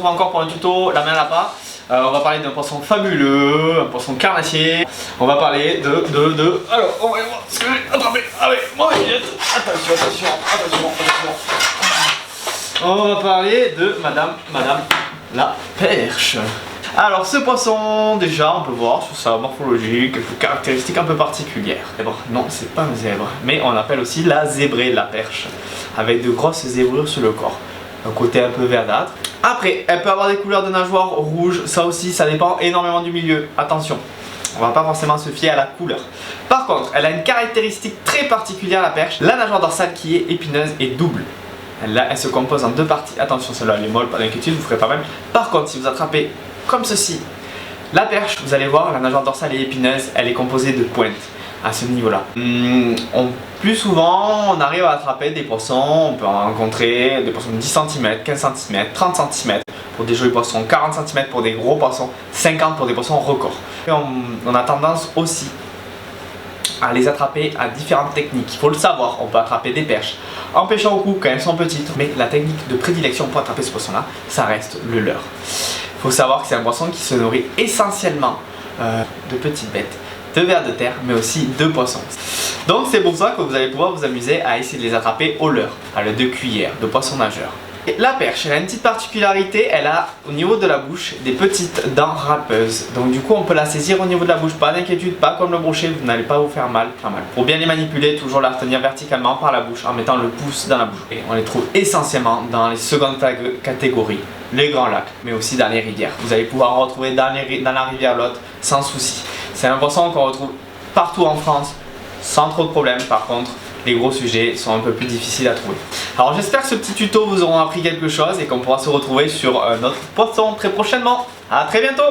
retrouve encore pour un tuto la main à l'appât. On va parler d'un poisson fabuleux, un poisson carnassier. On va parler alors, on va voir ce que j'ai attrapé avec mon assiette. Attention. On va parler de Madame la perche. Alors ce poisson, déjà on peut voir sur sa morphologie quelques caractéristiques un peu particulières. Mais bon, non, c'est pas un zèbre, mais on appelle aussi la zébrée, la perche, avec de grosses zébrures sur le corps, un côté un peu verdâtre. Après, elle peut avoir des couleurs de nageoires rouges, ça aussi, ça dépend énormément du milieu. Attention, on va pas forcément se fier à la couleur. Par contre, elle a une caractéristique très particulière, la perche, la nageoire dorsale qui est épineuse et double. Elle se compose en deux parties. Attention, celle-là elle est molle, pas d'inquiétude, vous ferez pas mal. Par contre, si vous attrapez comme ceci la perche, vous allez voir, la nageoire dorsale est épineuse, elle est composée de pointes à ce niveau-là. Plus souvent, on arrive à attraper des poissons, on peut en rencontrer des poissons de 10 cm, 15 cm, 30 cm pour des jolis poissons, 40 cm pour des gros poissons, 50 pour des poissons records. Et on a tendance aussi à les attraper à différentes techniques. Il faut le savoir, on peut attraper des perches en pêchant au cou quand elles sont petites, mais la technique de prédilection pour attraper ce poisson-là, ça reste le leurre. Il faut savoir que c'est un poisson qui se nourrit essentiellement de petites bêtes, de vers de terre, mais aussi de poissons. Donc c'est pour ça que vous allez pouvoir vous amuser à essayer de les attraper au leurre, à l'aide de cuillères, de poissons nageurs. Et la perche, elle a une petite particularité, elle a au niveau de la bouche des petites dents râpeuses. Donc du coup on peut la saisir au niveau de la bouche, pas d'inquiétude, pas comme le brochet, vous n'allez pas vous faire mal, Pour bien les manipuler, toujours la retenir verticalement par la bouche en mettant le pouce dans la bouche. Et on les trouve essentiellement dans les secondes catégories, les grands lacs, mais aussi dans les rivières. Vous allez pouvoir en retrouver dans la rivière Lot sans souci. C'est un poisson qu'on retrouve partout en France sans trop de problèmes. Par contre, les gros sujets sont un peu plus difficiles à trouver. Alors j'espère que ce petit tuto vous aura appris quelque chose et qu'on pourra se retrouver sur notre poisson très prochainement. A très bientôt.